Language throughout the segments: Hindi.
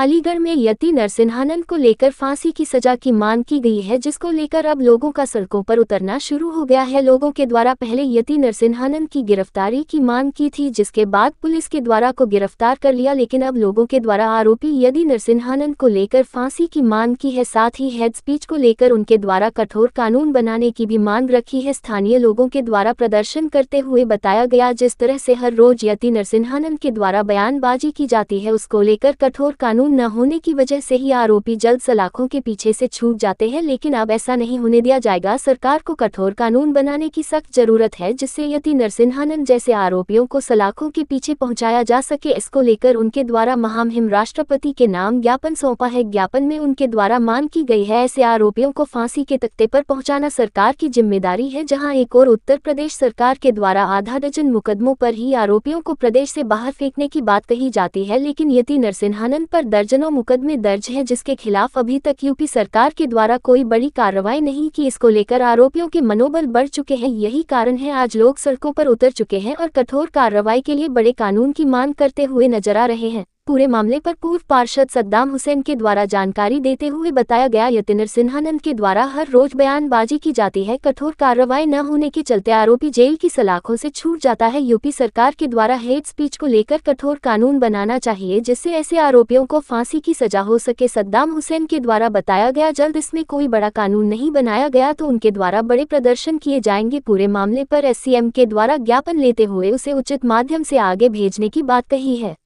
अलीगढ़ में यति नरसिंहानंद को लेकर फांसी की सजा की मांग की गई है, जिसको लेकर अब लोगों का सड़कों पर उतरना शुरू हो गया है। लोगों के द्वारा पहले यति नरसिंहानंद की गिरफ्तारी की मांग की थी, जिसके बाद पुलिस के द्वारा को गिरफ्तार कर लिया, लेकिन अब लोगों के द्वारा आरोपी यति नरसिंहानंद को लेकर फांसी की मांग की है। साथ ही हेड स्पीच को लेकर उनके द्वारा कठोर कानून बनाने की भी मांग रखी है। स्थानीय लोगों के द्वारा प्रदर्शन करते हुए बताया गया, जिस तरह से हर रोज यति नरसिंहानंद के द्वारा बयानबाजी की जाती है, उसको लेकर कठोर कानून न होने की वजह से ही आरोपी जल्द सलाखों के पीछे से छूट जाते हैं, लेकिन अब ऐसा नहीं होने दिया जाएगा। सरकार को कठोर कानून बनाने की सख्त जरूरत है, जिससे यति नरसिंहानंद जैसे आरोपियों को सलाखों के पीछे पहुंचाया जा सके। इसको लेकर उनके द्वारा महामहिम राष्ट्रपति के नाम ज्ञापन सौंपा है। ज्ञापन में उनके द्वारा मांग की गई है, ऐसे आरोपियों को फांसी के तख्ते पर पहुंचाना सरकार की जिम्मेदारी है। जहां एक और उत्तर प्रदेश सरकार के द्वारा आधा दर्जन मुकदमों पर ही आरोपियों को प्रदेश से बाहर फेंकने की बात कही जाती है, लेकिन यति नरसिंहानंद पर दर्जनों मुकदमे दर्ज हैं, जिसके खिलाफ अभी तक यूपी सरकार के द्वारा कोई बड़ी कार्रवाई नहीं की। इसको लेकर आरोपियों के मनोबल बढ़ चुके हैं। यही कारण है आज लोग सड़कों पर उतर चुके हैं और कठोर कार्रवाई के लिए बड़े कानून की मांग करते हुए नजर आ रहे हैं। पूरे मामले पर पूर्व पार्षद सद्दाम हुसैन के द्वारा जानकारी देते हुए बताया गया, यति नरसिंहानंद के द्वारा हर रोज बयानबाजी की जाती है। कठोर कार्रवाई न होने के चलते आरोपी जेल की सलाखों से छूट जाता है। यूपी सरकार के द्वारा हेड स्पीच को लेकर कठोर कानून बनाना चाहिए, जिससे ऐसे आरोपियों को फांसी की सजा हो सके। सद्दाम हुसैन के द्वारा बताया गया, जल्द इसमें कोई बड़ा कानून नहीं बनाया गया तो उनके द्वारा बड़े प्रदर्शन किए जाएंगे। पूरे मामले पर एससीएम के द्वारा ज्ञापन लेते हुए उसे उचित माध्यम से आगे भेजने की बात कही है।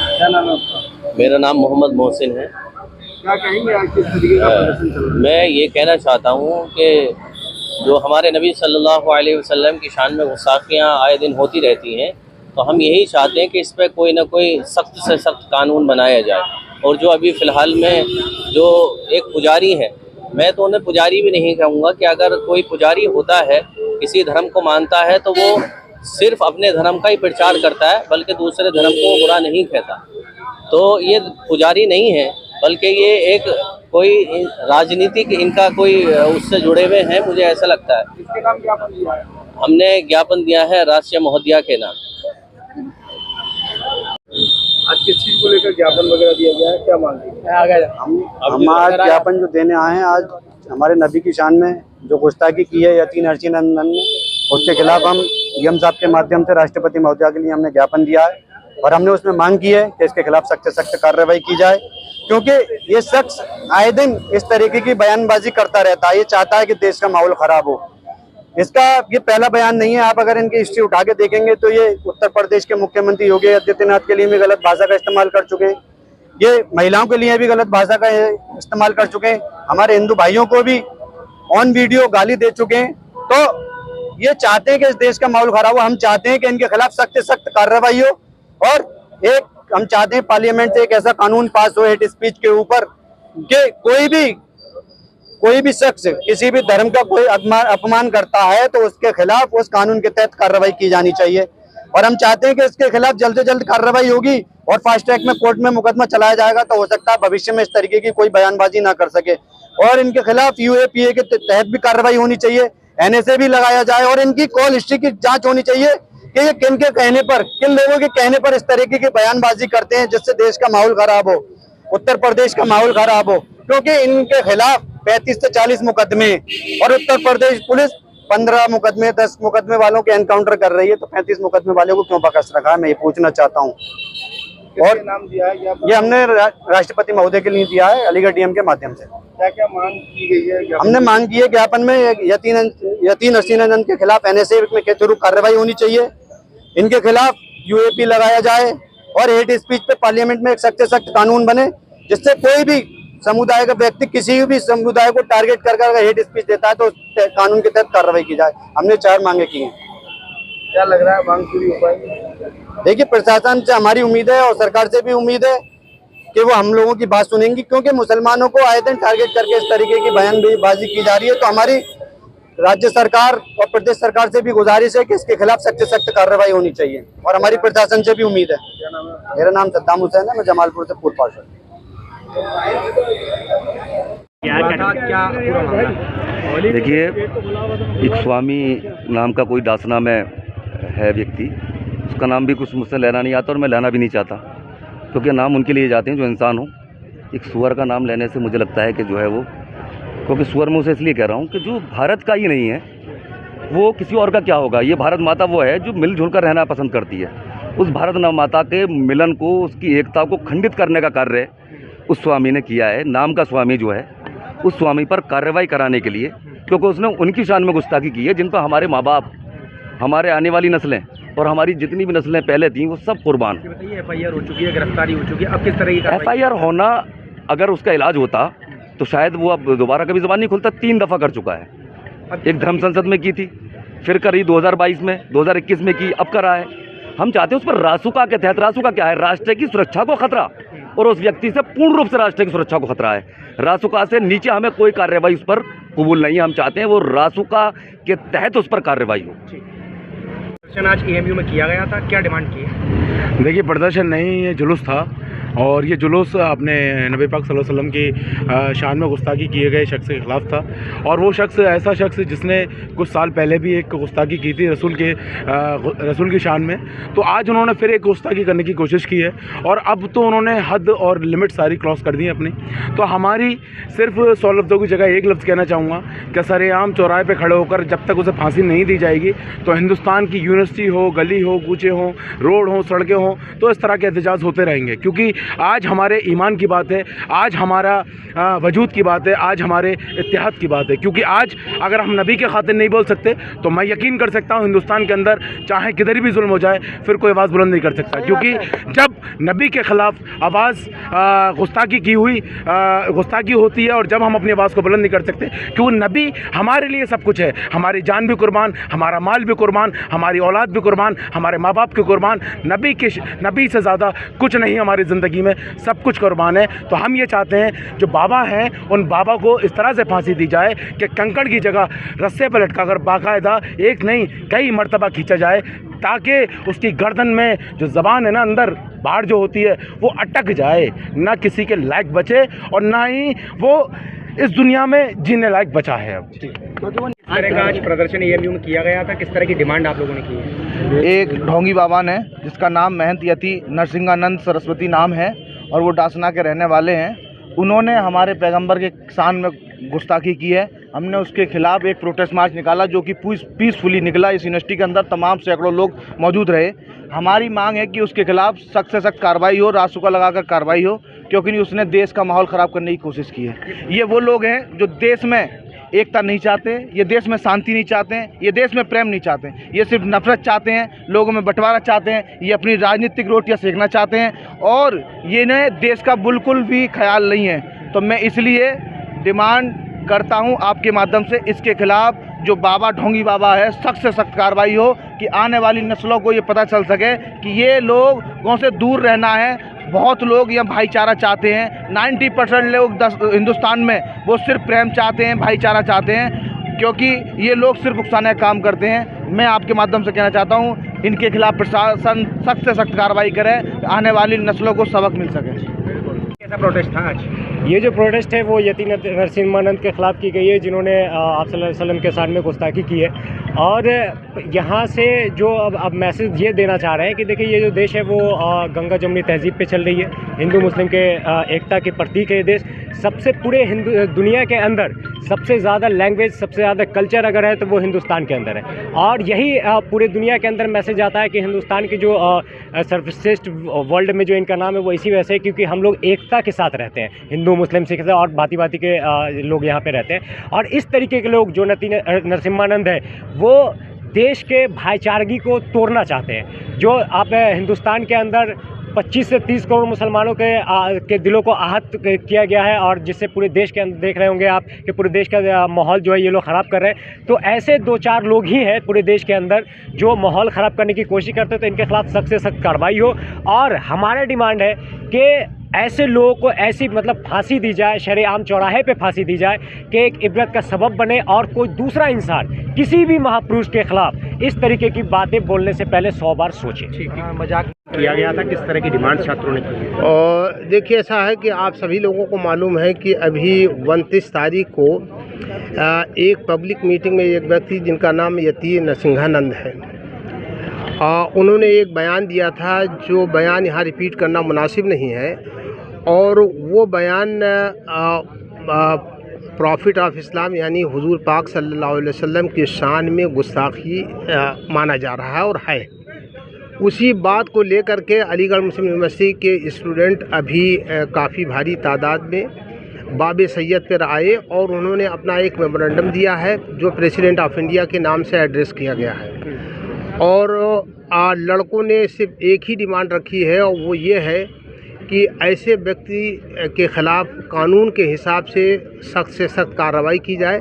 क्या नाम है आपका? मेरा नाम मोहम्मद मोहसिन है। क्या कहेंगे आज किस तरीके का प्रदर्शन चल रहा है? मैं ये कहना चाहता हूँ कि जो हमारे नबी सल्लल्लाहु अलैहि वसल्लम की शान में गुस्ताखियाँ आए दिन होती रहती हैं, तो हम यही चाहते हैं कि इस पर कोई ना कोई सख्त से सख्त कानून बनाया जाए। और जो अभी फ़िलहाल में जो एक पुजारी है, मैं तो उन्हें पुजारी भी नहीं कहूँगा कि अगर कोई पुजारी होता है, किसी धर्म को मानता है, तो वो सिर्फ अपने धर्म का ही प्रचार करता है, बल्कि दूसरे धर्म को बुरा नहीं कहता। तो ये पुजारी नहीं है, बल्कि ये एक कोई राजनीतिक इनका कोई उससे जुड़े हुए हैं, मुझे ऐसा लगता है। किसके नाम ज्ञापन दिया है? हमने ज्ञापन दिया है राष्ट्रीय महोदया के नाम। आज किस चीज़ को लेकर ज्ञापन वगैरह दिया गया है, क्या मांग है? हम आज ज्ञापन जो देने आए हैं, आज हमारे नबी की शान में जो गुस्ताखी की है यति नरसिंहानंद ने, उसके खिलाफ हम डीएम साहब के माध्यम से राष्ट्रपति महोदया के लिए हमने ज्ञापन दिया है और हमने उसमें मांग की है कि इसके खिलाफ सख्त से सख्त कार्रवाई की जाए, क्योंकि ये शख्स आए दिन इस तरीके की बयानबाजी करता रहता है। ये चाहता है कि देश का माहौल खराब हो। इसका ये पहला बयान नहीं है। आप अगर इनकी हिस्ट्री उठा के देखेंगे तो ये उत्तर प्रदेश के मुख्यमंत्री योगी आदित्यनाथ के लिए भी गलत भाषा का इस्तेमाल कर चुके हैं, ये महिलाओं के लिए भी गलत भाषा का इस्तेमाल कर चुके हैं, हमारे हिंदू भाइयों को भी ऑन वीडियो गाली दे चुके हैं। तो ये चाहते हैं कि इस देश का माहौल खराब हो। हम चाहते हैं कि इनके खिलाफ सख्त से सख्त कार्रवाई हो और एक हम चाहते हैं पार्लियामेंट से एक ऐसा कानून पास हो हेट स्पीच के ऊपर कि कोई भी शख्स किसी भी धर्म का कोई अपमान करता है तो उसके खिलाफ उस कानून के तहत कार्रवाई की जानी चाहिए। और हम चाहते हैं कि इसके खिलाफ जल्द से जल्द कार्रवाई होगी और फास्ट ट्रैक में कोर्ट में मुकदमा चलाया जाएगा, तो हो सकता है भविष्य में इस तरीके की कोई बयानबाजी ना कर सके। और इनके खिलाफ यूएपीए के तहत भी कार्रवाई होनी चाहिए, एनएसए भी लगाया जाए और इनकी कॉल हिस्ट्री की जांच होनी चाहिए कि ये किन के कहने पर, किन लोगों के कहने पर इस तरीके की बयानबाजी करते हैं जिससे देश का माहौल खराब हो, उत्तर प्रदेश का माहौल खराब हो। क्योंकि इनके खिलाफ 35 से 40 मुकदमे और उत्तर प्रदेश पुलिस 15 मुकदमे 10 मुकदमे वालों के एनकाउंटर कर रही है, तो 35 मुकदमे वालों को क्यों बकस रखा है, मैं ये पूछना चाहता हूँ। और नाम दिया है ये हमने राष्ट्रपति महोदय के लिए दिया है अलीगढ़ डीएम के माध्यम से। क्या क्या मांग की गई है? हमने मांग की है ज्ञापन में यति नरसिंहानंद के खिलाफ एनएसए के थ्रू कार्रवाई होनी चाहिए, इनके खिलाफ यूएपी लगाया जाए और हेट स्पीच पे पार्लियामेंट में एक सख्त से सख्त कानून बने, जिससे कोई भी समुदाय का व्यक्ति किसी भी समुदाय को टारगेट कर अगर हेट स्पीच देता है तो कानून के तहत कार्रवाई की जाए। हमने 4 मांगे की हैं। क्या लग रहा है मांग पूरी हो पाएगी? देखिए, प्रशासन से हमारी उम्मीद है और सरकार से भी उम्मीद है कि वो हम लोगों की बात सुनेंगी, क्योंकि मुसलमानों को आए दिन टारगेट करके इस तरीके की बयानबाजी की जा रही है। तो हमारी राज्य सरकार और प्रदेश सरकार से भी गुजारिश है कि इसके खिलाफ सख्त से सख्त कार्रवाई होनी चाहिए और हमारी प्रशासन से भी उम्मीद है। मेरा नाम सद्दाम हुसैन है, मैं जमालपुर से पूर्व पार्षद। देखिए, एक स्वामी नाम का कोई दासनाम है व्यक्ति, उसका नाम भी कुछ मुझसे लेना नहीं आता और मैं लेना भी नहीं चाहता। क्योंकि नाम उनके लिए जाते हैं जो इंसान हो। एक सुअर का नाम लेने से मुझे लगता है कि जो है वो, क्योंकि सुअर मैं उसे इसलिए कह रहा हूँ कि जो भारत का ही नहीं है वो किसी और का क्या होगा। ये भारत माता वो है जो मिलजुल कर रहना पसंद करती है। उस भारत माता के मिलन को, उसकी एकता को खंडित करने का कार्य उस स्वामी ने किया है। नाम का स्वामी जो है उस स्वामी पर कार्रवाई कराने के लिए, क्योंकि उसने उनकी शान में गुस्ताखी की है जिन पर हमारे माँ बाप, हमारे आने वाली नस्लें और हमारी जितनी भी नस्लें पहले थीं वो सब कुर्बान। बताइए, FIR हो चुकी है, गिरफ्तारी हो चुकी है, अब किस तरह की कार्रवाई? FIR होना, अगर उसका इलाज होता तो शायद वो अब दोबारा कभी ज़बान नहीं खुलता। 3 दफ़ा कर चुका है। एक धर्म संसद में की थी, फिर करी 2022 में, 2021 में की, अब करा है। हम चाहते हैं उस पर रासुका के तहत, रासुका क्या है, राष्ट्र की सुरक्षा को खतरा, और उस व्यक्ति से पूर्ण रूप से राष्ट्र की सुरक्षा को खतरा है। रासुका से नीचे हमें कोई कार्रवाई उस पर कबूल नहीं है। हम चाहते हैं वो रासुका के तहत उस पर कार्रवाई हो। प्रदर्शन आज AMU में किया गया था, क्या डिमांड की है? देखिए, प्रदर्शन नहीं, ये जुलूस था, और ये जुलूस अपने नबी पाक सल्लल्लाहु अलैहि वसल्लम की शान में गुस्ताखी किए गए शख्स के ख़िलाफ़ था। और वो शख्स ऐसा शख्स जिसने कुछ साल पहले भी एक गुस्ताखी की थी रसूल की शान में। तो आज उन्होंने फिर एक गुस्ताखी करने की कोशिश की है, और अब तो उन्होंने हद और लिमिट सारी क्रॉस कर दी अपनी। तो हमारी सिर्फ 100 लफ्ज़ों की जगह एक लफ्ज़ कहना चाहूँगा कि सरेआम चौराहे पर खड़े होकर जब तक उसे फांसी नहीं दी जाएगी तो हिंदुस्तान की यूनिवर्सिटी हो, गली हो, कूचे हों, रोड हों, सड़कें हों, तो इस तरह के एहतजाज होते रहेंगे। क्योंकि आज हमारे ईमान की बात है, आज हमारा वजूद की बात है, आज हमारे इत्तेहाद की बात है। क्योंकि आज अगर हम नबी के खातिर नहीं बोल सकते तो मैं यकीन कर सकता हूँ हिंदुस्तान के अंदर चाहे किधर भी जुल्म हो जाए फिर कोई आवाज़ बुलंद नहीं कर सकता। क्योंकि जब नबी के ख़िलाफ़ आवाज़ गुस्ताखी होती है, और जब हम अपनी आवाज़ को बुलंद नहीं कर सकते, क्योंकि नबी हमारे लिए सब कुछ है। हमारी जान भी कुर्बान, हमारा माल भी कुर्बान, हमारी औलाद भी कुर्बान, हमारे माँ बाप के कुर्बान। नबी से ज़्यादा कुछ नहीं हमारी ज़िंदगी में, सब कुछ कुर्बान है। तो हम ये चाहते हैं जो बाबा हैं उन बाबा को इस तरह से फांसी दी जाए कि कंकड़ की जगह रस्से पर लटकाकर बाकायदा एक नहीं कई मर्तबा खींचा जाए, ताकि उसकी गर्दन में जो ज़बान है ना, अंदर बाहर जो होती है, वो अटक जाए, ना किसी के लायक बचे और ना ही वो इस दुनिया में जीने लायक बचा है। अब आज प्रदर्शन AMU में किया गया था, किस तरह की डिमांड आप लोगों ने की है? एक ढोंगी बाबा ने, जिसका नाम महंत यति नरसिंहानंद सरस्वती नाम है और वो डासना के रहने वाले हैं, उन्होंने हमारे पैगंबर के शान में गुस्ताखी की है। हमने उसके खिलाफ एक प्रोटेस्ट मार्च निकाला जो कि पीसफुली निकला। इस यूनिवर्सिटी के अंदर तमाम सैकड़ों लोग मौजूद रहे। हमारी मांग है कि उसके खिलाफ सख्त से सख्त कार्रवाई हो, रासुका लगाकर कार्रवाई हो, क्योंकि उसने देश का माहौल ख़राब करने की कोशिश की है। ये वो लोग हैं जो देश में एकता नहीं चाहते, ये देश में शांति नहीं चाहते हैं, ये देश में प्रेम नहीं चाहते हैं, ये सिर्फ नफरत चाहते हैं, लोगों में बंटवारा चाहते हैं, ये अपनी राजनीतिक रोटियां सेकना चाहते हैं, और ये ने देश का बिल्कुल भी ख्याल नहीं है। तो मैं इसलिए डिमांड करता हूं आपके माध्यम से, इसके खिलाफ जो बाबा ढोंगी बाबा है, सख्त से सख्त कार्रवाई हो, कि आने वाली नस्लों को ये पता चल सके कि ये लोगों से दूर रहना है। बहुत लोग यहाँ भाईचारा चाहते हैं, 90% लोग हिंदुस्तान में वो सिर्फ प्रेम चाहते हैं, भाईचारा चाहते हैं, क्योंकि ये लोग सिर्फ उकसाने का काम करते हैं। मैं आपके माध्यम से कहना चाहता हूँ, इनके खिलाफ प्रशासन सख्त से सख्त कार्रवाई करे, आने वाली नस्लों को सबक मिल सके। कैसा प्रोटेस्ट था आज? ये जो प्रोटेस्ट है वो यति नरसिम्हानंद के ख़िलाफ़ की गई है, जिन्होंने आप सल्लल्लाहु अलैहि वसल्लम के शान में गुस्ताखी की है। और यहाँ से जो अब मैसेज ये देना चाह रहे हैं कि देखिए, ये जो देश है वो गंगा जमुनी तहजीब पे चल रही है, हिंदू मुस्लिम के एकता के प्रतीक है ये देश। सबसे पूरे दुनिया के अंदर सबसे ज़्यादा लैंग्वेज, सबसे ज़्यादा कल्चर अगर है तो वो हिंदुस्तान के अंदर है। और यही पूरे दुनिया के अंदर मैसेज आता है कि हिंदुस्तान की जो सर्वश्रेष्ठ वर्ल्ड में जो इनका नाम है वो इसी वजह से, क्योंकि हम लोग एकता के साथ रहते हैं, हिंदू मुस्लिम सिख और भांति भांति के लोग यहाँ पे रहते हैं। और इस तरीके के लोग जो नरसिम्हानंद है वो देश के भाईचारगी को तोड़ना चाहते हैं। जो आप हिंदुस्तान के अंदर 25 से 30 करोड़ मुसलमानों के दिलों को आहत किया गया है, और जिससे पूरे देश के अंदर देख रहे होंगे आप कि पूरे देश का माहौल जो है ये लोग ख़राब कर रहे हैं। तो ऐसे 2-4 लोग ही हैं पूरे देश के अंदर जो माहौल ख़राब करने की कोशिश करते हैं। तो इनके खिलाफ सख्त से सख्त कार्रवाई हो, और हमारा डिमांड है कि ऐसे लोगों को ऐसी फांसी दी जाए, शरेआम चौराहे पे फांसी दी जाए कि एक इबरत का सबब बने, और कोई दूसरा इंसान किसी भी महापुरुष के खिलाफ इस तरीके की बातें बोलने से पहले 100 बार सोचे। मजाक किया गया था, किस तरह की डिमांड छात्रों ने की? और देखिए, ऐसा है कि आप सभी लोगों को मालूम है कि अभी 29 तारीख को एक पब्लिक मीटिंग में एक व्यक्ति जिनका नाम यति नरसिंहानंद है, उन्होंने एक बयान दिया था जो बयान यहाँ रिपीट करना मुनासिब नहीं है, और वो बयान प्रॉफिट ऑफ इस्लाम यानी हुजूर पाक सल्लल्लाहु अलैहि वसल्लम की शान में गुस्ताखी माना जा रहा है और है। उसी बात को लेकर के अलीगढ़ मुस्लिम यूनिवर्सिटी के स्टूडेंट अभी काफ़ी भारी तादाद में बाब सैयद पर आए और उन्होंने अपना एक मेमोरेंडम दिया है जो प्रेसिडेंट ऑफ इंडिया के नाम से एड्रेस किया गया है। और लड़कों ने सिर्फ एक ही डिमांड रखी है और वो ये है कि ऐसे व्यक्ति के ख़िलाफ़ कानून के हिसाब से सख्त कार्रवाई की जाए,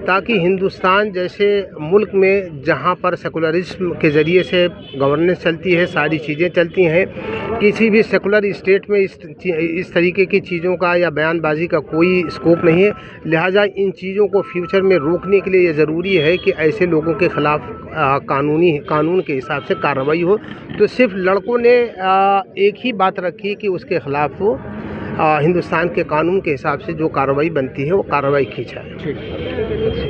ताकि हिंदुस्तान जैसे मुल्क में जहां पर सेकुलरिज्म के ज़रिए से गवर्नेंस चलती है, सारी चीज़ें चलती हैं, किसी भी सेकुलर स्टेट में इस तरीके की चीज़ों का या बयानबाजी का कोई स्कोप नहीं है। लिहाजा इन चीज़ों को फ्यूचर में रोकने के लिए ये ज़रूरी है कि ऐसे लोगों के ख़िलाफ़ कानून के हिसाब से कार्रवाई हो। तो सिर्फ लड़कों ने एक ही बात रखी कि उसके ख़िलाफ़ हिंदुस्तान के कानून के हिसाब से जो कार्रवाई बनती है वो कार्रवाई की जाए।